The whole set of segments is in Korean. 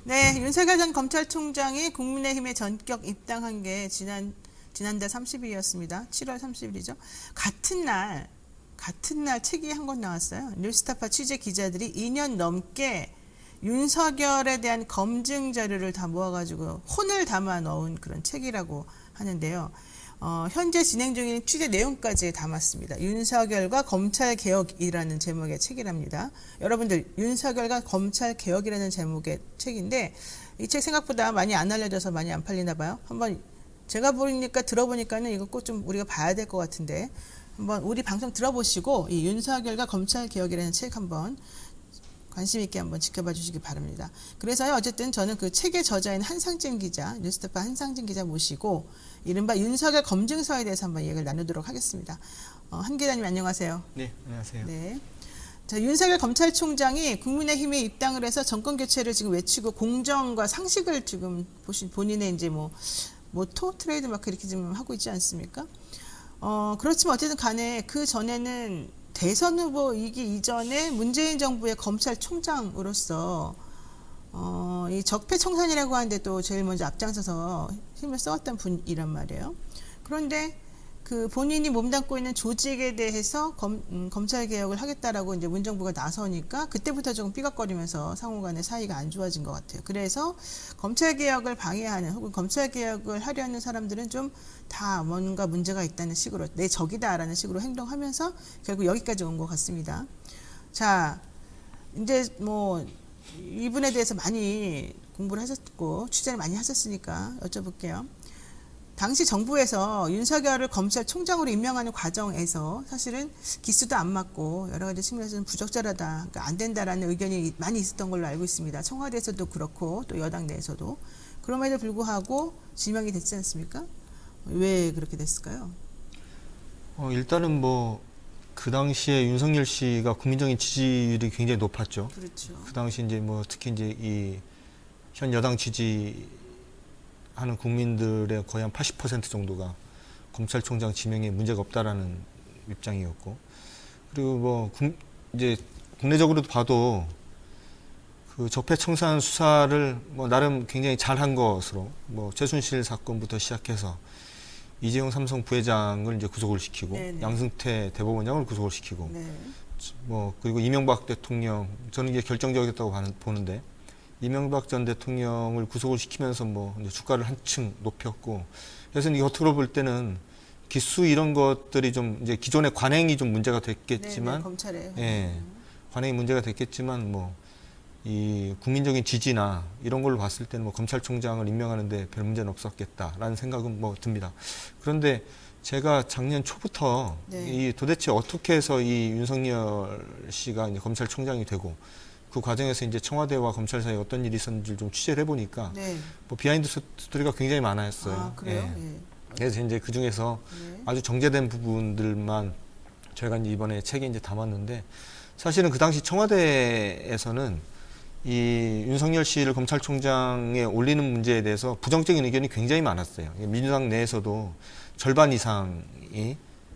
네, 윤석열 전 검찰총장이 국민의힘에 전격 입당한 게 지난달 30일이었습니다. 7월 30일이죠. 같은 날 책이 한 권 나왔어요. 뉴스타파 취재 기자들이 2년 넘게 윤석열에 대한 검증 자료를 다 모아가지고 혼을 담아 넣은 그런 책이라고 하는데요. 현재 진행 중인 취재 내용까지 담았습니다. 윤석열과 검찰개혁이라는 제목의 책이랍니다. 여러분들, 윤석열과 검찰개혁이라는 제목의 책인데 이 책 생각보다 많이 안 알려져서 많이 안 팔리나 봐요. 한번 제가 들어보니까는 이거 꼭 좀 우리가 봐야 될 것 같은데 한번 우리 방송 들어보시고 이 윤석열과 검찰개혁이라는 책 한번 관심 있게 한번 지켜봐 주시기 바랍니다. 그래서요, 어쨌든 저는 그 책의 저자인 한상진 기자, 뉴스타파 한상진 기자 모시고 이른바 윤석열 검증서에 대해서 한번 얘기를 나누도록 하겠습니다. 한 기자님 안녕하세요. 네, 안녕하세요. 네. 자, 윤석열 검찰총장이 국민의힘에 입당을 해서 정권 교체를 지금 외치고 공정과 상식을 지금 본인의 이제 모토 트레이드마크 이렇게 지금 하고 있지 않습니까? 그렇지만 어쨌든 간에 그 전에는 대선 후보이기 이전에 문재인 정부의 검찰총장으로서 이 적폐청산이라고 하는데 또 제일 먼저 앞장서서 힘을 써왔던 분이란 말이에요. 그런데 그 본인이 몸담고 있는 조직에 대해서 검찰개혁을 하겠다라고 이제 문정부가 나서니까 그때부터 조금 삐걱거리면서 상호간의 사이가 안 좋아진 것 같아요. 그래서 검찰개혁을 방해하는 혹은 검찰개혁을 하려는 사람들은 좀 다 뭔가 문제가 있다는 식으로 내 적이다라는 식으로 행동하면서 결국 여기까지 온 것 같습니다. 자, 이제 이분에 대해서 많이 공부를 하셨고 취재를 많이 하셨으니까 여쭤볼게요. 당시 정부에서 윤석열을 검찰총장으로 임명하는 과정에서 사실은 기수도 안 맞고 여러 가지 측면에서는 부적절하다, 그러니까 안 된다라는 의견이 많이 있었던 걸로 알고 있습니다. 청와대에서도 그렇고 또 여당 내에서도. 그럼에도 불구하고 지명이 됐지 않습니까? 왜 그렇게 됐을까요? 일단은 그 당시에 윤석열 씨가 국민적인 지지율이 굉장히 높았죠. 그렇죠. 그 당시 이제 특히 이제 이 현 여당 지지하는 국민들의 거의 한 80% 정도가 검찰총장 지명에 문제가 없다라는 입장이었고, 그리고 이제 국내적으로도 봐도 그 적폐청산 수사를 나름 굉장히 잘한 것으로 최순실 사건부터 시작해서 이재용 삼성 부회장을 이제 구속을 시키고, 네네. 양승태 대법원장을 구속을 시키고, 네. 그리고 이명박 대통령, 저는 이게 결정적이었다고 보는데, 이명박 전 대통령을 구속을 시키면서 이제 주가를 한층 높였고, 그래서 이게 겉으로 볼 때는 기수 이런 것들이 좀 이제 기존의 관행이 좀 문제가 됐겠지만, 네네, 검찰에. 예, 관행이 문제가 됐겠지만 이 국민적인 지지나 이런 걸로 봤을 때는 검찰총장을 임명하는데 별 문제는 없었겠다라는 생각은 듭니다. 그런데 제가 작년 초부터 네. 도대체 어떻게 해서 이 윤석열 씨가 이제 검찰총장이 되고 그 과정에서 이제 청와대와 검찰 사이에 어떤 일이 있었는지를 좀 취재를 해보니까 네. 비하인드 스토리가 굉장히 많았어요. 아, 그래요? 예. 네. 그래서 이제 그 중에서 네. 아주 정제된 부분들만 저희가 이제 이번에 책에 이제 담았는데, 사실은 그 당시 청와대에서는 이 윤석열 씨를 검찰총장에 올리는 문제에 대해서 부정적인 의견이 굉장히 많았어요. 민주당 내에서도 절반 이상이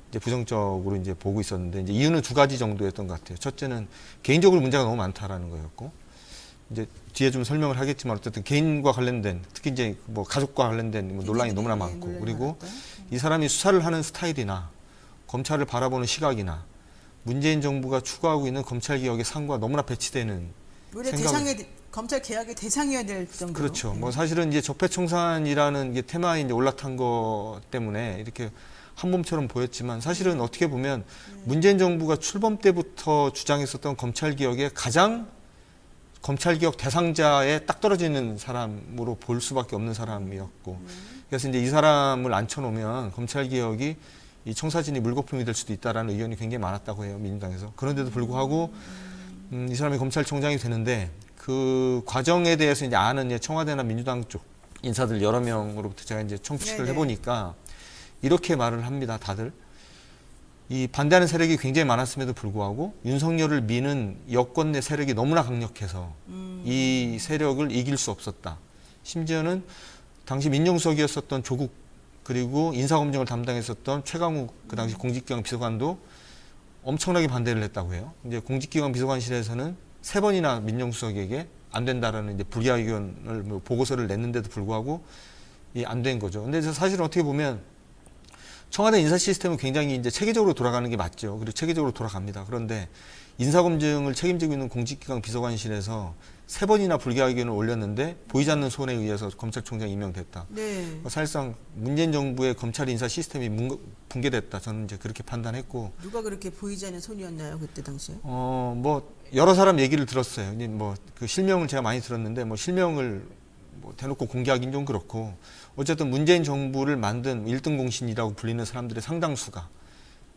이제 부정적으로 이제 보고 있었는데, 이제 이유는 두 가지 정도였던 것 같아요. 첫째는 개인적으로 문제가 너무 많다라는 거였고, 이제 뒤에 좀 설명을 하겠지만 어쨌든 개인과 관련된, 특히 이제 가족과 관련된 논란이 너무나 많고, 그리고 이 사람이 수사를 하는 스타일이나 검찰을 바라보는 시각이나 문재인 정부가 추구하고 있는 검찰개혁의 상과 너무나 배치되는 검찰 개혁의 대상이어야 될 정도로. 그렇죠. 사실은 이제 적폐청산이라는 게 테마에 이제 올라탄 것 때문에 이렇게 한 몸처럼 보였지만, 사실은 어떻게 보면 문재인 정부가 출범 때부터 주장했었던 검찰개혁의 가장 검찰개혁 대상자에 딱 떨어지는 사람으로 볼 수밖에 없는 사람이었고, 그래서 이제 이 사람을 앉혀놓으면 검찰개혁이 이 청사진이 물거품이 될 수도 있다라는 의견이 굉장히 많았다고 해요, 민주당에서. 그런데도 불구하고 이 사람이 검찰총장이 되는데, 그 과정에 대해서 이제 아는 이제 청와대나 민주당 쪽 인사들 여러 명으로부터 제가 이제 청취를 해보니까 이렇게 말을 합니다, 다들. 이 반대하는 세력이 굉장히 많았음에도 불구하고 윤석열을 미는 여권 내 세력이 너무나 강력해서 이 세력을 이길 수 없었다. 심지어는 당시 민정수석이었었던 조국, 그리고 인사검증을 담당했었던 최강욱 그 당시 공직기강 비서관도 엄청나게 반대를 했다고 해요. 이제 공직기강 비서관실에서는 3번이나 민정수석에게 안 된다라는 이제 불기하 의견을 뭐 보고서를 냈는데도 불구하고 안 된 거죠. 근데 사실은 어떻게 보면 청와대 인사 시스템은 굉장히 이제 체계적으로 돌아가는 게 맞죠. 그리고 체계적으로 돌아갑니다. 그런데 인사검증을 책임지고 있는 공직기강 비서관실에서 3번이나 불기하 의견을 올렸는데 보이지 않는 손에 의해서 검찰총장이 임명됐다. 네. 사실상 문재인 정부의 검찰 인사 시스템이 붕괴됐다. 저는 이제 그렇게 판단했고. 누가 그렇게 보이지 않는 손이었나요 그때 당시에? 뭐 여러 사람 얘기를 들었어요. 뭐 그 실명을 제가 많이 들었는데 뭐 실명을 뭐 대놓고 공개하기는 좀 그렇고 어쨌든 문재인 정부를 만든 1등 공신이라고 불리는 사람들의 상당수가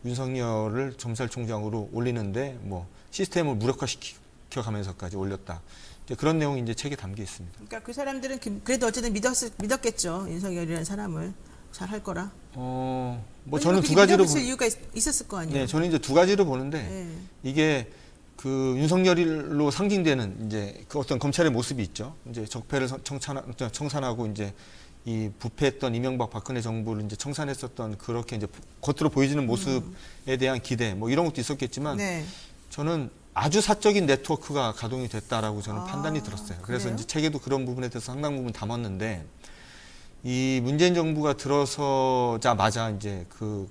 윤석열을 검찰총장으로 올리는데 뭐 시스템을 무력화시켜가면서까지 올렸다. 이제 그런 내용이 이제 책에 담겨 있습니다. 그러니까 그 사람들은 그래도 어쨌든 믿었겠죠. 윤석열이라는 사람을 잘 할 거라. 뭐 저는 두 가지로 이유가 있었을 거 아니에요. 네, 저는 이제 두 가지로 보는데 네. 이게 그 윤석열로 상징되는 이제 그 어떤 검찰의 모습이 있죠. 이제 적폐를 청산하고 이제 이 부패했던 이명박 박근혜 정부를 이제 청산했었던 그렇게 이제 겉으로 보여지는 모습에 대한 기대 뭐 이런 것도 있었겠지만 네. 저는 아주 사적인 네트워크가 가동이 됐다라고 저는 판단이 들었어요. 그래서 그래요? 이제 책에도 그런 부분에 대해서 상당 부분 담았는데 이 문재인 정부가 들어서자마자 이제 그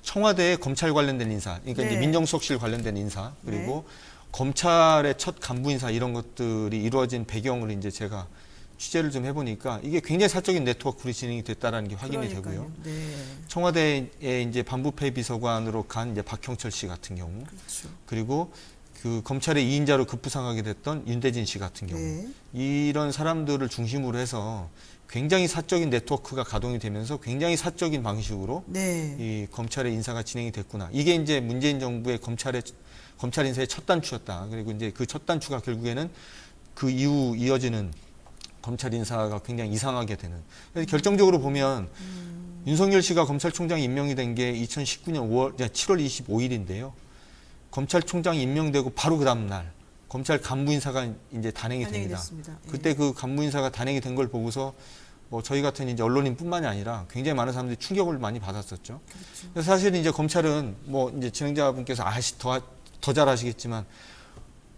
청와대에 검찰 관련된 인사, 그러니까 네. 이제 민정수석실 관련된 인사, 그리고 검찰의 첫 간부 인사 이런 것들이 이루어진 배경을 이제 제가 취재를 좀 해보니까 이게 굉장히 사적인 네트워크로 진행이 됐다라는 게 확인이 되고요. 네. 청와대에 이제 반부패 비서관으로 간 이제 박형철 씨 같은 경우, 그렇죠. 그리고 그 검찰의 2인자로 급부상하게 됐던 윤대진 씨 같은 경우, 네. 이런 사람들을 중심으로 해서 굉장히 사적인 네트워크가 가동이 되면서 굉장히 사적인 방식으로 네. 이 검찰의 인사가 진행이 됐구나. 이게 이제 문재인 정부의 검찰 인사의 첫 단추였다. 그리고 이제 그 첫 단추가 결국에는 그 이후 이어지는 검찰 인사가 굉장히 이상하게 되는. 그래서 결정적으로 보면 윤석열 씨가 검찰총장이 임명이 된 게 2019년 7월 25일인데요. 검찰총장이 임명되고 바로 그 다음 날 검찰 간부 인사가 이제 단행이 됩니다. 됐습니다. 예. 그때 그 간부 인사가 단행이 된 걸 보고서 뭐 저희 같은 이제 언론인뿐만이 아니라 굉장히 많은 사람들이 충격을 많이 받았었죠. 그렇죠. 그래서 사실 이제 검찰은 뭐 이제 진행자분께서 더 잘 아시겠지만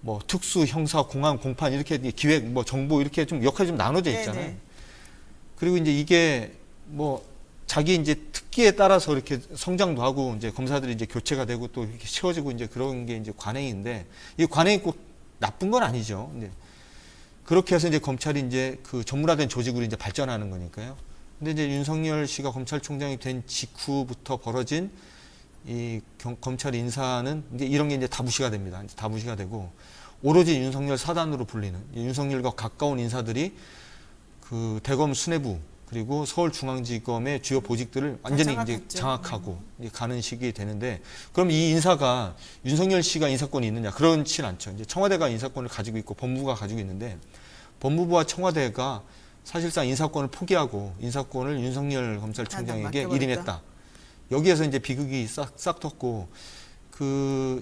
뭐 특수, 형사, 공안, 공판 이렇게 기획, 뭐 정보 이렇게 좀 역할이 좀 나눠져 있잖아요. 네네. 그리고 이제 이게 뭐 자기 이제 특기에 따라서 이렇게 성장도 하고 이제 검사들이 이제 교체가 되고 또 이렇게 채워지고 이제 그런 게 이제 관행인데 이 관행이 꼭 나쁜 건 아니죠. 근데 그렇게 해서 이제 검찰이 이제 그 전문화된 조직으로 이제 발전하는 거니까요. 근데 이제 윤석열 씨가 검찰총장이 된 직후부터 벌어진 이 검찰 인사는 이제 이런 게 이제 다 무시가 됩니다. 이제 다 무시가 되고 오로지 윤석열 사단으로 불리는 윤석열과 가까운 인사들이 그 대검 수뇌부 그리고 서울중앙지검의 주요 보직들을 완전히 이제 장악하고 이제 가는 시기에 되는데 그럼 이 인사가 윤석열 씨가 인사권이 있느냐? 그렇진 않죠. 이제 청와대가 인사권을 가지고 있고 법무부가 가지고 있는데 법무부와 청와대가 사실상 인사권을 포기하고 인사권을 윤석열 검찰총장에게 일임했다. 여기에서 이제 비극이 싹 텄고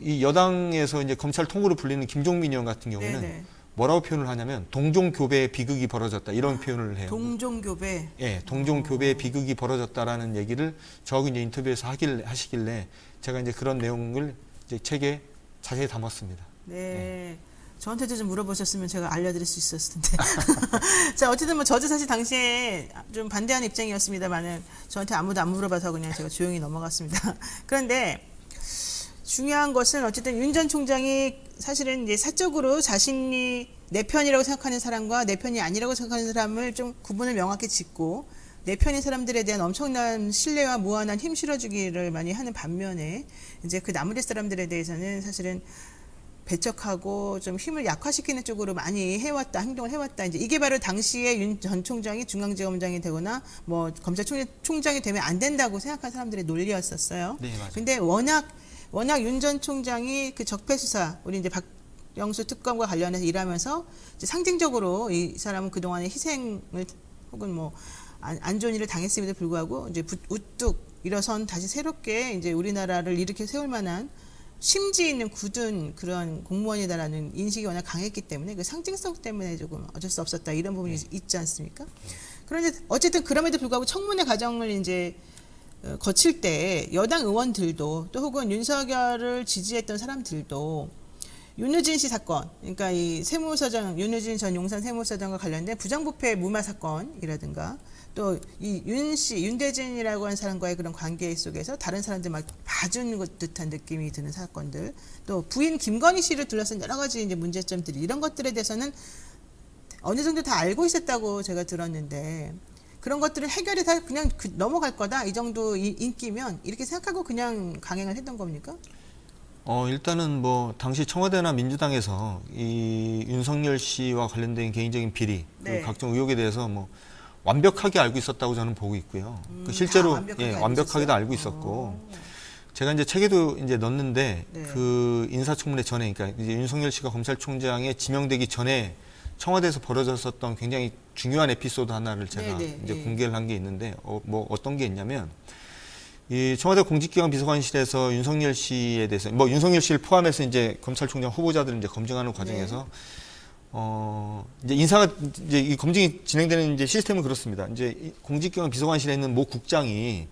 이 여당에서 이제 검찰 통으로 불리는 김종민 의원 같은 경우는 네네. 뭐라고 표현을 하냐면 동종교배의 비극이 벌어졌다 이런 표현을 해요. 동종교배. 예, 동종교배의 비극이 벌어졌다라는 얘기를 저하고 이제 인터뷰에서 하시길래 제가 이제 그런 내용을 이제 책에 자세히 담았습니다. 네. 저한테도 좀 물어보셨으면 제가 알려드릴 수 있었을 텐데. 자, 어쨌든 뭐 저도 사실 당시에 좀 반대하는 입장이었습니다만은 저한테 아무도 안 물어봐서 그냥 제가 조용히 넘어갔습니다. 그런데 중요한 것은 어쨌든 윤 전 총장이 사실은 이제 사적으로 자신이 내 편이라고 생각하는 사람과 내 편이 아니라고 생각하는 사람을 좀 구분을 명확히 짓고 내 편인 사람들에 대한 엄청난 신뢰와 무한한 힘 실어주기를 많이 하는 반면에 이제 그 나머지 사람들에 대해서는 사실은 배척하고 좀 힘을 약화시키는 쪽으로 많이 해왔다, 행동을 해왔다. 이제 이게 바로 당시에 윤 전 총장이 중앙지검장이 되거나 뭐 검찰총장이 되면 안 된다고 생각한 사람들의 논리였었어요. 네, 맞아요. 근데 워낙 윤 전 총장이 그 적폐 수사, 우리 이제 박영수 특검과 관련해서 일하면서 이제 상징적으로 이 사람은 그동안의 희생을 혹은 뭐 안 좋은 일을 당했음에도 불구하고 이제 우뚝 일어선 다시 새롭게 이제 우리나라를 일으켜 세울 만한 심지 있는 굳은 그런 공무원이다라는 인식이 워낙 강했기 때문에 그 상징성 때문에 조금 어쩔 수 없었다 이런 부분이 있지 않습니까? 그런데 어쨌든 그럼에도 불구하고 청문회 과정을 이제 거칠 때 여당 의원들도 또 혹은 윤석열을 지지했던 사람들도 윤우진 씨 사건, 그러니까 이 세무서장 윤우진 전 용산 세무서장과 관련된 부정부패 무마 사건이라든가 또 이 윤대진이라고 하는 사람과의 그런 관계 속에서 다른 사람들 막 봐준 것 듯한 느낌이 드는 사건들, 또 부인 김건희 씨를 둘러싼 여러 가지 이제 문제점들이 이런 것들에 대해서는 어느 정도 다 알고 있었다고 제가 들었는데 그런 것들을 해결이 다 그냥 넘어갈 거다 이 정도 인기면 이렇게 생각하고 그냥 강행을 했던 겁니까? 일단은 뭐 당시 청와대나 민주당에서 이 윤석열 씨와 관련된 개인적인 비리, 네. 그 각종 의혹에 대해서 뭐 완벽하게 알고 있었다고 저는 보고 있고요. 그 실제로 완벽하게 다 알고 있었고 제가 이제 책에도 이제 넣었는데 네. 그 인사청문회 전에, 그러니까 이제 윤석열 씨가 검찰총장에 지명되기 전에 청와대에서 벌어졌었던 굉장히 중요한 에피소드 하나를 제가 네, 네, 이제 네. 공개를 한 게 있는데 뭐 어떤 게 있냐면. 이 청와대 공직기관 비서관실에서 윤석열 씨에 대해서 뭐 윤석열 씨를 포함해서 이제 검찰총장 후보자들을 이제 검증하는 과정에서 이제 인사가 이제 이 검증이 진행되는 이제 시스템은 그렇습니다. 이제 이 공직기관 비서관실에 있는 모 국장이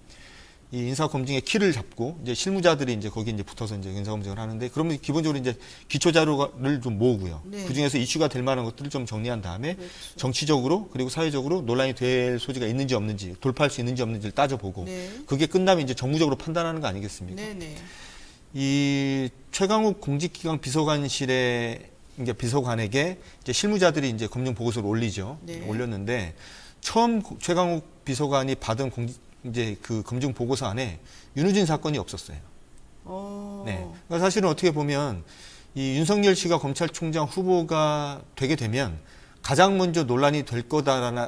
이 인사 검증의 키를 잡고 이제 실무자들이 이제 거기 이제 붙어서 이제 인사 검증을 하는데 그러면 기본적으로 이제 기초 자료를 좀 모으고요. 네. 그 중에서 이슈가 될 만한 것들을 좀 정리한 다음에 그렇죠. 정치적으로 그리고 사회적으로 논란이 될 소지가 있는지 없는지 돌파할 수 있는지 없는지를 따져보고 네. 그게 끝나면 이제 정무적으로 판단하는 거 아니겠습니까? 네네. 이 최강욱 공직기관 비서관실의 이제 비서관에게 이제 실무자들이 이제 검증 보고서를 올리죠. 네. 올렸는데 처음 최강욱 비서관이 받은 이제 그 검증 보고서 안에 윤우진 사건이 없었어요. 네. 그러니까 사실은 어떻게 보면 이 윤석열 씨가 검찰총장 후보가 되게 되면 가장 먼저 논란이 될 거다라는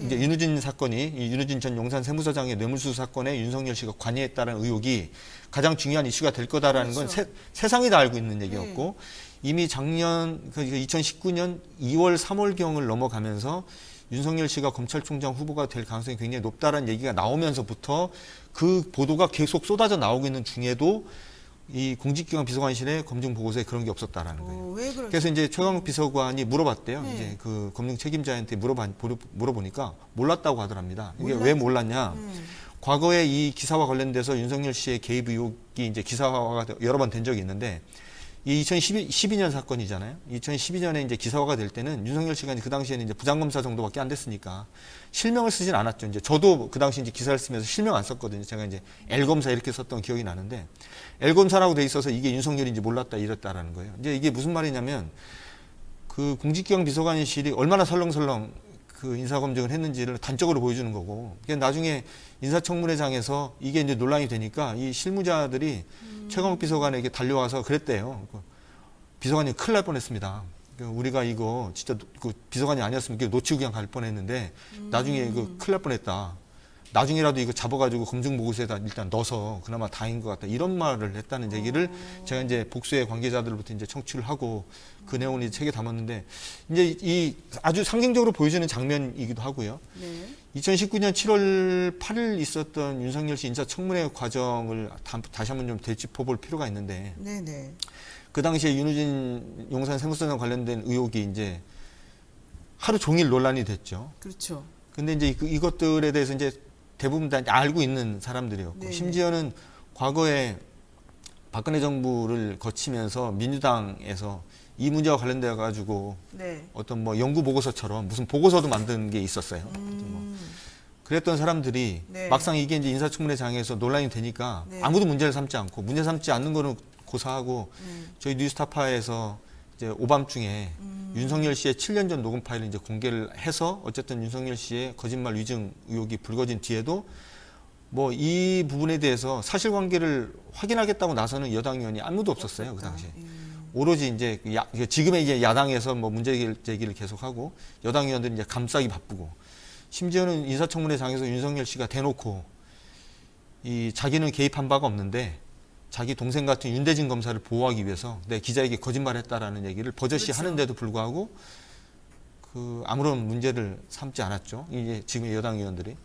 이제 윤우진 사건이 이 윤우진 전 용산 세무서장의 뇌물수수 사건에 윤석열 씨가 관여했다는 의혹이 가장 중요한 이슈가 될 거다라는 그렇죠. 건 세상이 다 알고 있는 얘기였고 이미 작년 2019년 2월 3월경을 넘어가면서 윤석열 씨가 검찰총장 후보가 될 가능성이 굉장히 높다라는 얘기가 나오면서부터 그 보도가 계속 쏟아져 나오고 있는 중에도 이 공직기관 비서관실의 검증 보고서에 그런 게 없었다라는 거예요. 왜 그럴까요? 그래서 이제 최강욱 비서관이 물어봤대요. 네. 이제 그 검증 책임자한테 물어보니까 몰랐다고 하더랍니다. 이게 몰랐죠. 왜 몰랐냐? 과거에 이 기사와 관련돼서 윤석열 씨의 개입 의혹이 이제 기사화가 여러 번 된 적이 있는데 이 2012년 사건이잖아요. 2012년에 이제 기사화가 될 때는 윤석열 씨가 그 당시에는 이제 부장검사 정도밖에 안 됐으니까 실명을 쓰진 않았죠. 이제 저도 그 당시 이제 기사를 쓰면서 실명 안 썼거든요. 제가 이제 L검사 이렇게 썼던 기억이 나는데 L검사라고 돼 있어서 이게 윤석열인지 몰랐다 이랬다라는 거예요. 이제 이게 무슨 말이냐면 그 공직기관 비서관실이 얼마나 설렁설렁 그 인사검증을 했는지를 단적으로 보여주는 거고, 그러니까 나중에 인사청문회장에서 이게 이제 논란이 되니까 이 실무자들이 최강욱 비서관에게 달려와서 그랬대요. 비서관님 큰일 날 뻔했습니다. 우리가 이거 진짜 그 비서관이 아니었으면 놓치고 그냥 갈 뻔했는데 나중에 이거 큰일 날 뻔했다. 나중에라도 이거 잡아가지고 검증 보고서에다 일단 넣어서 그나마 다행인 것 같다. 이런 말을 했다는 얘기를 제가 이제 복수의 관계자들로부터 이제 청취를 하고 그 내용을 이제 책에 담았는데 이제 이 아주 상징적으로 보여주는 장면이기도 하고요. 네. 2019년 7월 8일 있었던 윤석열 씨 인사청문회 과정을 다시 한번 좀 되짚어볼 필요가 있는데 네네. 그 당시에 윤우진 용산 세무서장 관련된 의혹이 이제 하루 종일 논란이 됐죠. 그렇죠. 근데 이제 이것들에 대해서 이제 대부분 다 알고 있는 사람들이었고 네. 심지어는 과거에 박근혜 정부를 거치면서 민주당에서 이 문제와 관련돼 가지고 네. 어떤 뭐 연구 보고서처럼 무슨 보고서도 만든 게 있었어요. 뭐 그랬던 사람들이 네. 막상 이게 이제 인사청문회장에서 논란이 되니까 네. 아무도 문제를 삼지 않고 문제 삼지 않는 거는 고사하고 저희 뉴스타파에서 이제 오밤중에 윤석열 씨의 7년 전 녹음 파일을 이제 공개를 해서 어쨌든 윤석열 씨의 거짓말 위증 의혹이 불거진 뒤에도 뭐 이 부분에 대해서 사실관계를 확인하겠다고 나서는 여당 의원이 아무도 없었어요. 그 당시에. 오로지 이제 지금의 이제 야당에서 뭐 문제 제기를 계속하고 여당 의원들이 이제 감싸기 바쁘고 심지어는 인사청문회장에서 윤석열 씨가 대놓고 이 자기는 개입한 바가 없는데 자기 동생 같은 윤대진 검사를 보호하기 위해서 내 기자에게 거짓말했다라는 얘기를 버젓이 그렇죠. 하는데도 하는데도 불구하고 그 아무런 문제를 삼지 않았죠. 이게 지금의 여당 의원들이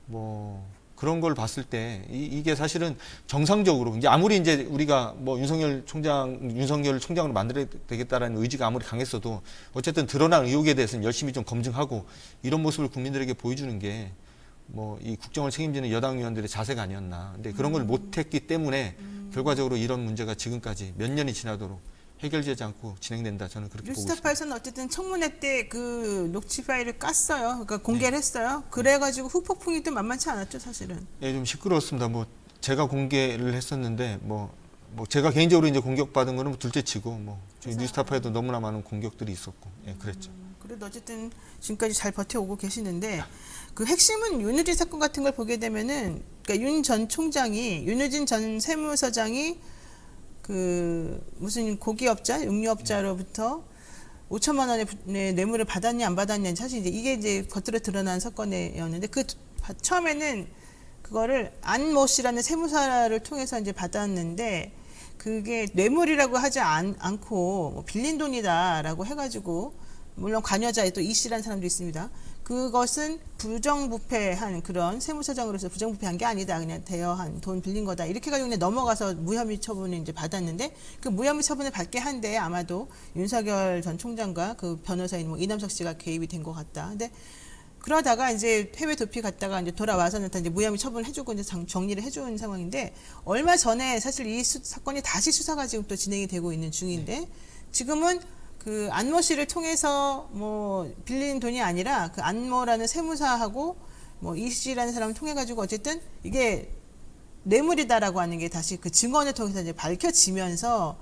뭐 그런 걸 봤을 때 이게 사실은 정상적으로 이제 아무리 이제 우리가 뭐 윤석열 총장으로 만들어야 되겠다라는 의지가 아무리 강했어도 어쨌든 드러난 의혹에 대해서는 열심히 좀 검증하고 이런 모습을 국민들에게 보여주는 게 뭐 이 국정을 책임지는 여당 의원들의 자세가 아니었나. 근데 그런 걸 못했기 때문에 결과적으로 이런 문제가 지금까지 몇 년이 지나도록 해결되지 않고 진행된다. 저는 그렇게 보고 있습니다. 뉴스타파에서는 어쨌든 청문회 때 그 녹취 파일을 깠어요. 그러니까 공개를 했어요. 그래가지고 후폭풍이 또 만만치 않았죠, 사실은. 예, 좀 시끄러웠습니다. 뭐 제가 공개를 했었는데 뭐 제가 개인적으로 이제 공격받은 거는 둘째치고 뭐 저희 뉴스타파에도 너무나 많은 공격들이 있었고, 예, 그랬죠. 그래도 어쨌든 지금까지 잘 버텨오고 계시는데 그 핵심은 윤우진 사건 같은 걸 보게 되면은 그러니까 윤 전 총장이 윤우진 전 세무서장이 그 무슨 고기업자, 육류업자로부터 5천만 원의 뇌물을 받았냐 안 받았냐 사실 이게 이제 겉으로 드러난 사건이었는데 그 처음에는 그거를 안모 씨라는 세무사를 통해서 이제 받았는데 그게 뇌물이라고 하지 않고 뭐 빌린 돈이다라고 해가지고 물론 관여자에 또 이 씨라는 사람도 있습니다. 그것은 부정부패한 그런 세무서장으로서 부정부패한 게 아니다. 그냥 대여한 돈 빌린 거다. 이렇게 가지고 그냥 넘어가서 무혐의 처분을 이제 받았는데 그 무혐의 처분을 받게 한 데에 아마도 윤석열 전 총장과 그 변호사인 뭐 이남석 씨가 개입이 된 것 같다. 근데 그러다가 이제 해외 도피 갔다가 이제 돌아와서는 다 이제 무혐의 처분을 해주고 이제 정리를 해준 상황인데 얼마 전에 사실 이 사건이 다시 수사가 지금 또 진행이 되고 있는 중인데 지금은 그 안모 씨를 통해서 뭐 빌린 돈이 아니라 그 안모라는 세무사하고 뭐 이 씨라는 사람을 통해 가지고 어쨌든 이게 뇌물이다라고 하는 게 다시 그 증언을 통해서 이제 밝혀지면서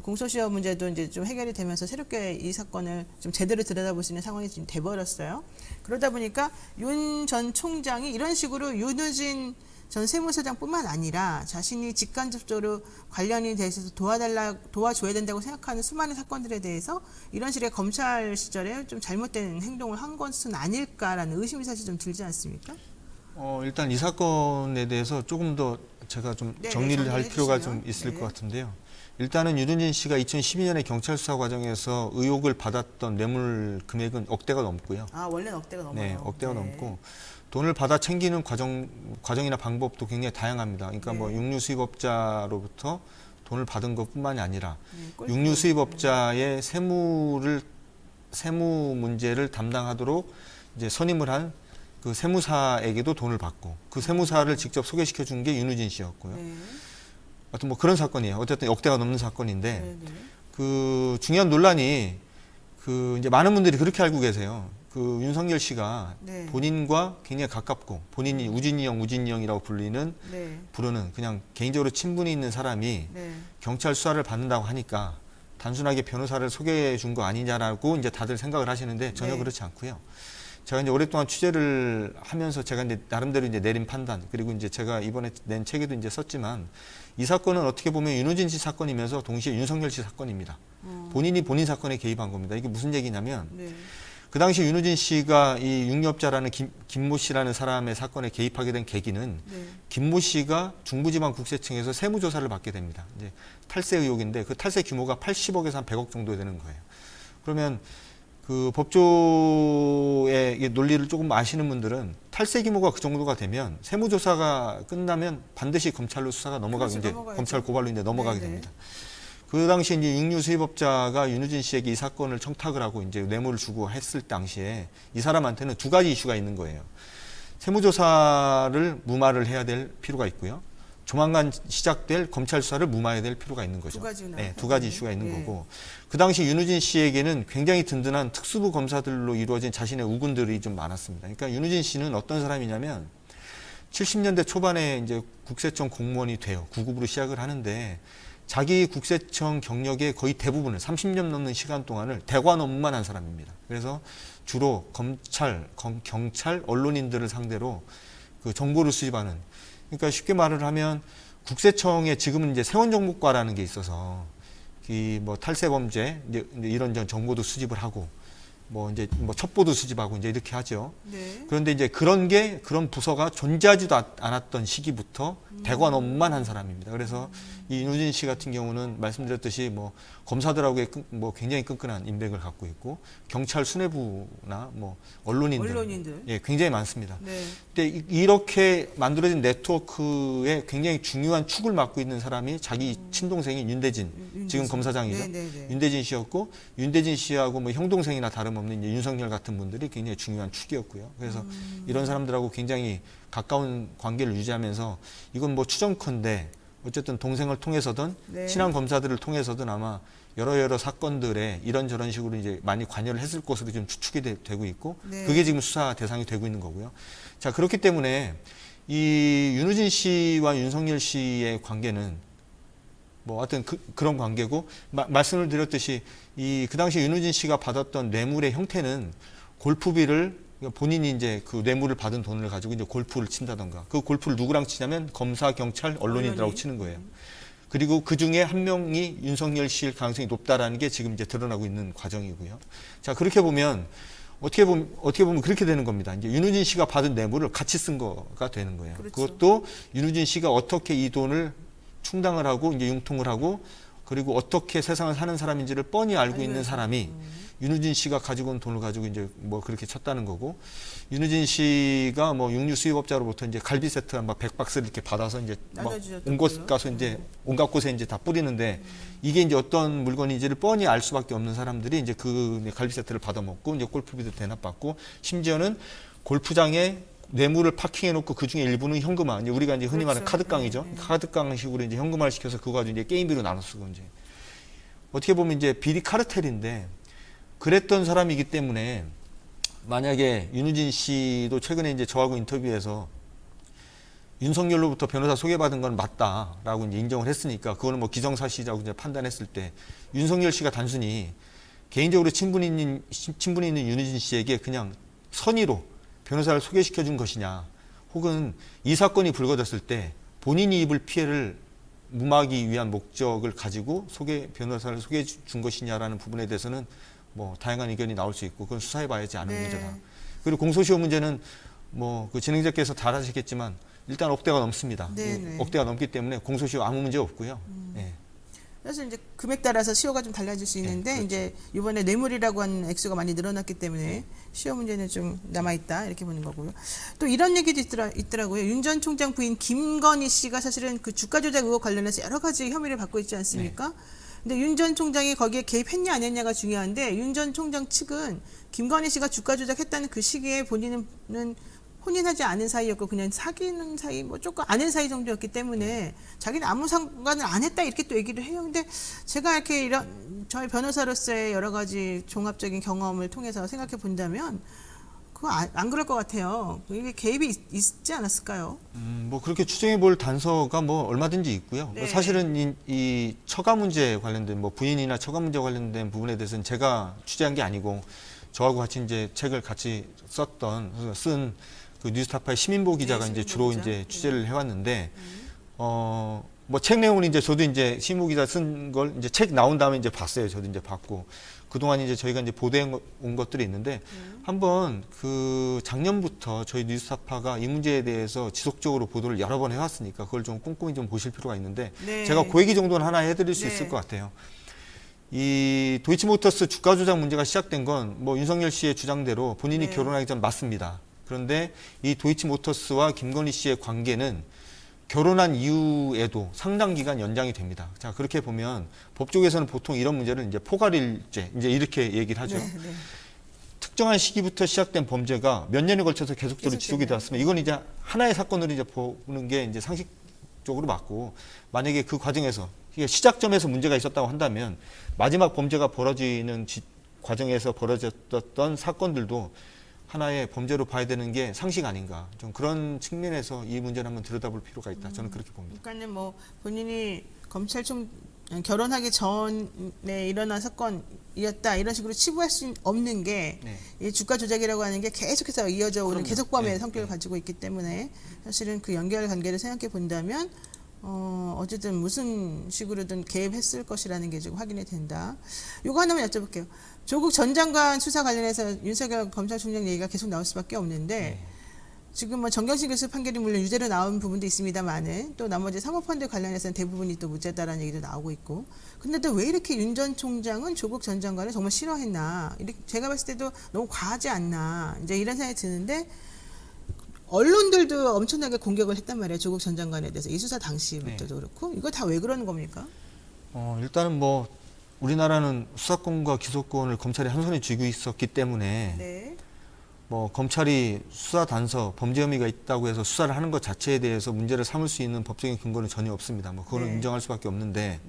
공소시효 문제도 이제 좀 해결이 되면서 새롭게 이 사건을 좀 제대로 들여다볼 수 있는 상황이 지금 돼버렸어요. 그러다 보니까 윤 전 총장이 이런 식으로 윤우진 전 세무서장뿐만 아니라 자신이 직간접적으로 관련이 돼 있어서 도와줘야 된다고 생각하는 수많은 사건들에 대해서 이런 식의 검찰 시절에 좀 잘못된 행동을 한 것은 아닐까라는 의심이 사실 좀 들지 않습니까? 일단 이 사건에 대해서 조금 더 제가 좀 정리를 할 필요가 좀 있을 것 같은데요. 일단은 윤우진 씨가 2012년에 경찰 수사 과정에서 의혹을 받았던 뇌물 금액은 억대가 넘고요. 아, 원래는 억대가 넘어요. 네, 억대가 넘고 돈을 받아 챙기는 과정이나 방법도 굉장히 다양합니다. 그러니까 뭐 육류 수입업자로부터 돈을 받은 것뿐만이 아니라 육류 수입업자의 세무 문제를 담당하도록 이제 선임을 한 그 세무사에게도 돈을 받고 그 세무사를 직접 소개시켜 준 게 윤우진 씨였고요. 하여튼 뭐 그런 사건이에요. 어쨌든 억대가 넘는 사건인데 그 중요한 논란이 그 이제 많은 분들이 그렇게 알고 계세요. 그 윤석열 씨가 본인과 굉장히 가깝고 본인이 우진이 형이라고 부르는 그냥 개인적으로 친분이 있는 사람이 경찰 수사를 받는다고 하니까 단순하게 변호사를 소개해 준 거 아니냐라고 이제 다들 생각을 하시는데 전혀 그렇지 않고요. 제가 이제 오랫동안 취재를 하면서 제가 이제 나름대로 이제 내린 판단 그리고 이제 제가 이번에 낸 책에도 이제 썼지만 이 사건은 어떻게 보면 윤우진 씨 사건이면서 동시에 윤석열 씨 사건입니다. 본인이 본인 사건에 개입한 겁니다. 이게 무슨 얘기냐면 그 당시 윤우진 씨가 이 육류업자라는 김모 씨라는 사람의 사건에 개입하게 된 계기는 김모 씨가 중부지방국세청에서 세무조사를 받게 됩니다. 이제 탈세 의혹인데 그 탈세 규모가 80억에서 한 100억 정도 되는 거예요. 그러면 그 법조의 논리를 조금 아시는 분들은 탈세 규모가 그 정도가 되면 세무조사가 끝나면 반드시 검찰로 수사가 넘어가게 이제 검찰 고발로 이제 넘어가게 됩니다. 그 당시 이제 육류 수입업자가 윤우진 씨에게 이 사건을 청탁을 하고 이제 뇌물을 주고 했을 당시에 이 사람한테는 두 가지 이슈가 있는 거예요. 세무조사를 무마를 해야 될 필요가 있고요. 조만간 시작될 검찰 수사를 무마해야 될 필요가 있는 거죠. 두 가지 이슈가 있는 거고 그 당시 윤우진 씨에게는 굉장히 든든한 특수부 검사들로 이루어진 자신의 우군들이 좀 많았습니다. 그러니까 윤우진 씨는 어떤 사람이냐면 70년대 초반에 이제 국세청 공무원이 돼요. 9급으로 시작을 하는데 자기 국세청 경력의 거의 대부분을 30년 넘는 시간 동안을 대관 업무만 한 사람입니다. 그래서 주로 검찰, 경찰, 언론인들을 상대로 그 정보를 수집하는 그러니까 쉽게 말을 하면 국세청에 지금은 이제 세원정보과라는 게 있어서 이 뭐 탈세 범죄 이제 이런 정보도 수집을 하고 뭐 이제 뭐 첩보도 수집하고 이제 이렇게 하죠. 그런데 이제 그런 부서가 존재하지도 않았던 시기부터 대관 업무만 한 사람입니다. 그래서 이 윤우진 씨 같은 경우는 말씀드렸듯이 뭐 검사들하고의 뭐 굉장히 끈끈한 인맥을 갖고 있고 경찰 수뇌부나 뭐 언론인들. 예, 굉장히 많습니다. 근데 이렇게 만들어진 네트워크에 굉장히 중요한 축을 맡고 있는 사람이 자기 친동생인 윤대진 지금 검사장이죠. 윤대진 씨였고 윤대진 씨하고 뭐 형동생이나 다름없는 이제 윤석열 같은 분들이 굉장히 중요한 축이었고요. 그래서 이런 사람들하고 굉장히 가까운 관계를 유지하면서 이건 뭐 추정컨대 어쨌든 동생을 통해서든 친한 검사들을 통해서든 아마 여러 사건들에 이런저런 식으로 이제 많이 관여를 했을 것으로 좀 추측이 되고 있고 네. 그게 지금 수사 대상이 되고 있는 거고요. 자, 그렇기 때문에 이 윤우진 씨와 윤석열 씨의 관계는 뭐 하여튼 그런 관계고 말씀을 드렸듯이 그 당시 윤우진 씨가 받았던 뇌물의 형태는 골프비를 본인이 이제 그 뇌물을 받은 돈을 가지고 이제 골프를 친다던가 그 골프를 누구랑 치냐면 검사, 경찰, 언론인들하고 치는 거예요. 그리고 그 중에 한 명이 윤석열 씨일 가능성이 높다라는 게 지금 이제 드러나고 있는 과정이고요. 자, 그렇게 보면 어떻게 보면 그렇게 되는 겁니다. 이제 윤우진 씨가 받은 뇌물을 같이 쓴 거가 되는 거예요. 그렇죠. 그것도 윤우진 씨가 어떻게 이 돈을 충당을 하고 이제 융통을 하고 그리고 어떻게 세상을 사는 사람인지를 뻔히 알고 있는 사람이 윤우진 씨가 가지고 온 돈을 가지고 이제 뭐 그렇게 쳤다는 거고 윤우진 씨가 뭐 육류 수입업자로부터 이제 갈비 세트 막 100박스를 이렇게 받아서 이제 온 곳 가서 이제 온갖 곳에 이제 다 뿌리는데 이게 이제 어떤 물건인지를 뻔히 알 수밖에 없는 사람들이 이제 그 갈비 세트를 받아 먹고 이제 골프비도 대납받고 심지어는 골프장에 뇌물을 파킹해놓고 그 중에 일부는 현금화. 이제 우리가 이제 흔히 말하는 카드깡이죠. 카드깡식으로 이제 현금화를 시켜서 그거 가지고 이제 게임비로 나눠 쓰고 이제 어떻게 보면 이제 비리 카르텔인데 그랬던 사람이기 때문에 만약에 윤우진 씨도 최근에 이제 저하고 인터뷰에서 윤석열로부터 변호사 소개받은 건 맞다라고 이제 인정을 했으니까 그거는 뭐 기정사실이라고 이제 판단했을 때 윤석열 씨가 단순히 개인적으로 친분이 있는 윤우진 씨에게 그냥 선의로 변호사를 소개시켜 준 것이냐 혹은 이 사건이 불거졌을 때 본인이 입을 피해를 무마하기 위한 목적을 가지고 변호사를 소개해 준 것이냐라는 부분에 대해서는 뭐 다양한 의견이 나올 수 있고 그건 수사해 봐야지 아는 문제다. 그리고 공소시효 문제는 뭐 그 진행자께서 잘 아시겠지만 일단 억대가 넘습니다. 억대가 넘기 때문에 공소시효 아무 문제 없고요. 네. 그래서 이제 금액 따라서 시효가 좀 달라질 수 있는데 그렇죠. 이제 이번에 뇌물이라고 하는 액수가 많이 늘어났기 때문에 시효 문제는 좀 남아있다 이렇게 보는 거고요. 또 이런 얘기도 있더라고요. 윤 전 총장 부인 김건희 씨가 사실은 그 주가 조작 의혹 관련해서 여러 가지 혐의를 받고 있지 않습니까? 근데 윤 전 총장이 거기에 개입했냐 안 했냐가 중요한데 윤 전 총장 측은 김건희 씨가 주가 조작했다는 그 시기에 본인은 혼인하지 않은 사이였고 그냥 사귀는 사이 뭐 조금 아는 사이 정도였기 때문에 자기는 아무 상관을 안 했다 이렇게 또 얘기를 해요. 근데 제가 이렇게 이런 저희 변호사로서의 여러 가지 종합적인 경험을 통해서 생각해 본다면 그거 안 그럴 것 같아요. 이게 개입이 있지 않았을까요? 뭐 그렇게 추정해 볼 단서가 뭐 얼마든지 있고요. 네. 사실은 이 처가 문제 관련된 뭐 부인이나 처가 문제 관련된 부분에 대해서는 제가 취재한 게 아니고 저하고 같이 이제 책을 같이 쓴 그 뉴스타파의 시민보 기자가 이제 주로 기자. 이제 취재를 해왔는데 뭐 책 내용은 이제 저도 이제 시민보 기자 쓴 걸 이제 책 나온 다음에 이제 봤어요. 저도 이제 봤고 그동안 이제 저희가 이제 보도해 온 것들이 있는데 한번 그 작년부터 저희 뉴스타파가 이 문제에 대해서 지속적으로 보도를 여러 번 해왔으니까 그걸 좀 꼼꼼히 좀 보실 필요가 있는데 제가 그 얘기 정도는 하나 해드릴 수 있을 것 같아요. 이 도이치모터스 주가 조작 문제가 시작된 건 뭐 윤석열 씨의 주장대로 본인이 결혼하기 전 맞습니다. 그런데 이 도이치모터스와 김건희 씨의 관계는 결혼한 이후에도 상당 기간 연장이 됩니다. 자, 그렇게 보면 법조계에서는 보통 이런 문제를 이제 포괄일죄 이제 이렇게 얘기를 하죠. 특정한 시기부터 시작된 범죄가 몇 년에 걸쳐서 계속적으로 지속이 되었으면 이건 이제 하나의 사건으로 이제 보는 게 이제 상식적으로 맞고 만약에 그 과정에서 시작점에서 문제가 있었다고 한다면 마지막 범죄가 벌어지는 과정에서 벌어졌던 사건들도 하나의 범죄로 봐야 되는 게 상식 아닌가. 좀 그런 측면에서 이 문제를 한번 들여다볼 필요가 있다. 저는 그렇게 봅니다. 그러니까는 뭐 본인이 검찰총 결혼하기 전에 일어난 사건이었다 이런 식으로 치부할 수 없는 게 이 주가 조작이라고 하는 게 계속해서 이어져 오는 계속범의 성격을 가지고 있기 때문에 사실은 그 연결관계를 생각해 본다면 어쨌든 무슨 식으로든 개입했을 것이라는 게 지금 확인이 된다. 요거 하나만 여쭤볼게요. 조국 전 장관 수사 관련해서 윤석열 검찰총장 얘기가 계속 나올 수밖에 없는데 지금 뭐 정경심 교수 판결이 물론 유죄로 나온 부분도 있습니다만은 또 나머지 사모펀드 관련해서는 대부분이 또 무죄다라는 얘기도 나오고 있고 근데 또 왜 이렇게 윤 전 총장은 조국 전 장관을 정말 싫어했나 이렇게 제가 봤을 때도 너무 과하지 않나 이제 이런 생각이 드는데 언론들도 엄청나게 공격을 했단 말이에요. 조국 전 장관에 대해서 이 수사 당시부터도 그렇고 이거 다 왜 그러는 겁니까? 일단은 뭐 우리나라는 수사권과 기소권을 검찰이 한 손에 쥐고 있었기 때문에 뭐 검찰이 수사 단서 범죄 혐의가 있다고 해서 수사를 하는 것 자체에 대해서 문제를 삼을 수 있는 법적인 근거는 전혀 없습니다. 뭐 그거는 인정할 수밖에 없는데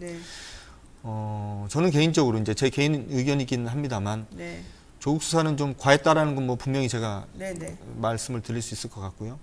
저는 개인적으로 이제 제 개인 의견이긴 합니다만 네. 조국 수사는 좀 과했다라는 건 뭐 분명히 제가 네네. 말씀을 드릴 수 있을 것 같고요.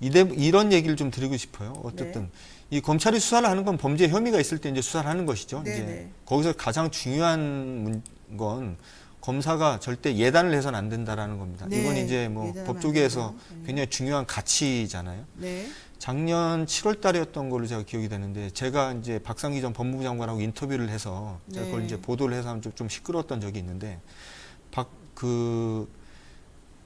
이런 얘기를 좀 드리고 싶어요. 어쨌든 네. 이 검찰이 수사를 하는 건 범죄 혐의가 있을 때 이제 수사를 하는 것이죠. 네네. 이제 거기서 가장 중요한 건 검사가 절대 예단을 해서는 안 된다라는 겁니다. 네. 이건 이제 뭐 예단하면 법조계에서 안 된다. 굉장히 중요한 가치잖아요. 네. 작년 7월 달이었던 걸로 제가 기억이 되는데 제가 이제 박상기 전 법무부 장관하고 인터뷰를 해서 제가 그걸 네. 이제 보도를 해서 좀 시끄러웠던 적이 있는데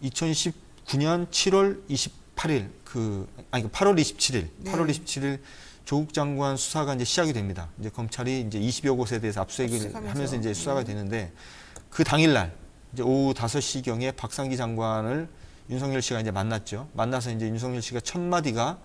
2019년 7월 28일 8월 27일 네. 8월 27일 조국 장관 수사가 이제 시작이 됩니다. 이제 검찰이 이제 20여 곳에 대해서 압수수색을 하면서 이제 수사가 되는데 그 당일날 이제 오후 5시경에 박상기 장관을 윤석열 씨가 이제 만났죠. 만나서 이제 윤석열 씨가 첫 마디가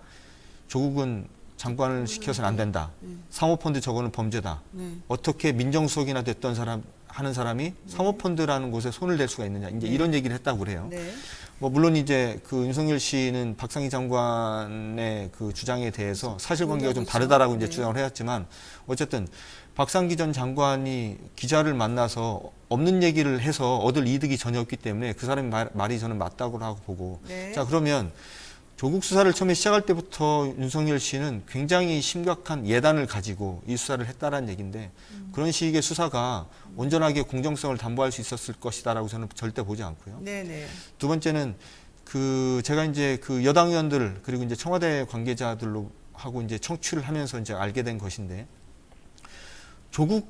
조국은 장관을 시켜서는 안 된다. 사모펀드 저거는 범죄다. 네. 어떻게 민정수석이나 됐던 하는 사람이 사모펀드라는 곳에 손을 댈 수가 있느냐. 이제 이런 얘기를 했다고 그래요. 네. 뭐 물론 이제 그 윤석열 씨는 박상기 장관의 그 주장에 대해서 사실관계가 좀 다르다라고 이제 네. 주장을 해왔지만 어쨌든 박상기 전 장관이 기자를 만나서 없는 얘기를 해서 얻을 이득이 전혀 없기 때문에 그 사람의 말이 저는 맞다고 하고 보고 네. 자 그러면 조국 수사를 처음에 시작할 때부터 윤석열 씨는 굉장히 심각한 예단을 가지고 이 수사를 했다라는 얘기인데 그런 식의 수사가 온전하게 공정성을 담보할 수 있었을 것이다라고 저는 절대 보지 않고요. 네네. 두 번째는 제가 이제 그 여당 의원들 그리고 이제 청와대 관계자들로 하고 이제 청취를 하면서 이제 알게 된 것인데 조국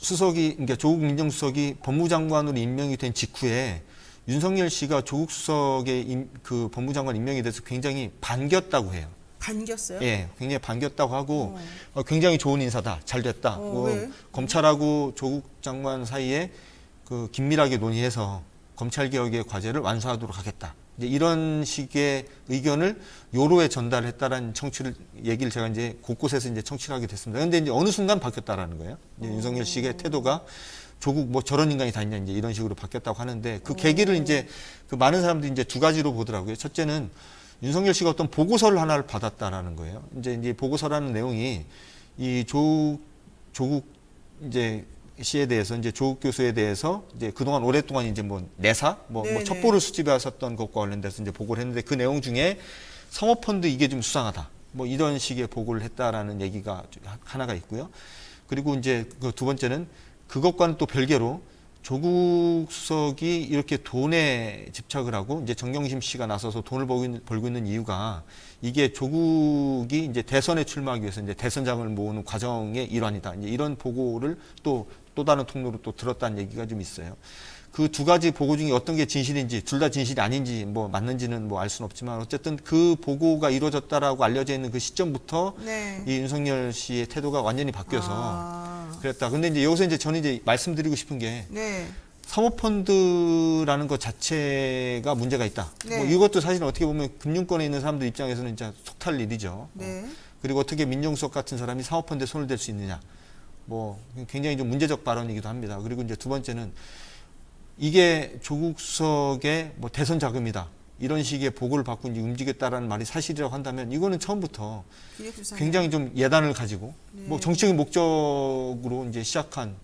그러니까 조국 민정수석이 법무장관으로 임명이 된 직후에 윤석열 씨가 조국 수석의 그 법무장관 임명에 대해서 굉장히 반겼다고 해요. 반겼어요? 예, 굉장히 반겼다고 하고 굉장히 좋은 인사다, 잘 됐다. 왜? 검찰하고 조국 장관 사이에 그 긴밀하게 논의해서 검찰 개혁의 과제를 완수하도록 하겠다. 이제 이런 식의 의견을 요로에 전달했다라는 얘기를 제가 이제 곳곳에서 이제 청취를 하게 됐습니다. 그런데 이제 어느 순간 바뀌었다라는 거예요. 이제 윤석열 씨의 태도가 조국 뭐 저런 인간이 다 있냐 이제 이런 식으로 바뀌었다고 하는데 그 계기를 이제 그 많은 사람들이 이제 두 가지로 보더라고요. 첫째는 윤석열 씨가 어떤 보고서를 하나를 받았다라는 거예요. 이제 보고서라는 내용이 이 조국 이제 씨에 대해서 이제 조국 교수에 대해서 이제 그동안 오랫동안 이제 뭐 내사 뭐 첩보를 수집하셨던 것과 관련돼서 이제 보고를 했는데 그 내용 중에 사모펀드 이게 좀 수상하다. 뭐 이런 식의 보고를 했다라는 얘기가 하나가 있고요. 그리고 이제 그 두 번째는 그것과는 또 별개로 조국 수석이 이렇게 돈에 집착을 하고 이제 정경심 씨가 나서서 돈을 벌고 있는 이유가 이게 조국이 이제 대선에 출마하기 위해서 이제 대선 자금을 모으는 과정의 일환이다. 이제 이런 보고를 또 다른 통로로 또 들었다는 얘기가 좀 있어요. 그 두 가지 보고 중에 어떤 게 진실인지 둘 다 진실이 아닌지 뭐 맞는지는 뭐 알 수는 없지만 어쨌든 그 보고가 이루어졌다라고 알려져 있는 그 시점부터 네. 이 윤석열 씨의 태도가 완전히 바뀌어서 그랬다. 근데 이제 여기서 이제 저는 이제 말씀드리고 싶은 게 네. 사모펀드라는 것 자체가 문제가 있다. 네. 뭐 이것도 사실 어떻게 보면 금융권에 있는 사람들 입장에서는 진짜 속 탈 일이죠. 네. 그리고 어떻게 민정수석 같은 사람이 사모펀드에 손을 댈 수 있느냐. 뭐 굉장히 좀 문제적 발언이기도 합니다. 그리고 이제 두 번째는 이게 조국 수석의 뭐 대선 자금이다. 이런 식의 보고를 받고 이제 움직였다라는 말이 사실이라고 한다면 이거는 처음부터 굉장히 좀 예단을 가지고 뭐 정치적인 목적으로 이제 시작한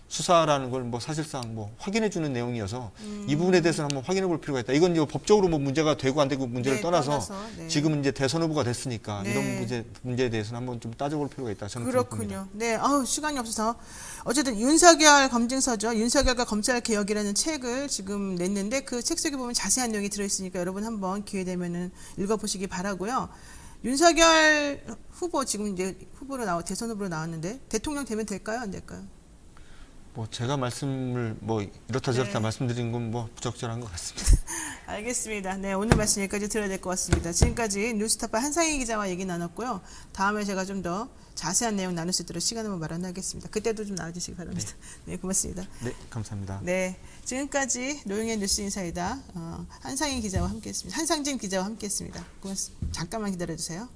수사라는 걸 뭐 사실상 뭐 확인해 주는 내용이어서 이 부분에 대해서는 한번 확인해 볼 필요가 있다. 이건 이제 법적으로 뭐 문제가 되고 안 되고 문제를 떠나서 지금 이제 대선 후보가 됐으니까 이런 문제에 대해서는 한번 좀 따져볼 필요가 있다. 저는 그렇군요. 네, 시간이 없어서 어쨌든 윤석열 검증서죠. 윤석열과 검찰 개혁이라는 책을 지금 냈는데 그 책 속에 보면 자세한 내용이 들어있으니까 여러분 한번 기회 되면은 읽어보시기 바라고요. 윤석열 후보 지금 이제 대선 후보로 나왔는데 대통령 되면 될까요, 안 될까요? 뭐 제가 말씀을 뭐 이렇다 저렇다 말씀드린 건 뭐 부적절한 것 같습니다. 알겠습니다. 네, 오늘 말씀 여기까지 들어야 될 것 같습니다. 지금까지 뉴스타파 한상희 기자와 얘기 나눴고요. 다음에 제가 좀 더 자세한 내용 나눌 수 있도록 시간을 마련하겠습니다. 그때도 좀 나와주시기 바랍니다. 네, 고맙습니다. 네, 감사합니다. 네, 지금까지 노영의 뉴스 인사이다 한상희 기자와 함께했습니다. 한상진 기자와 함께했습니다. 고맙습니다. 잠깐만 기다려주세요.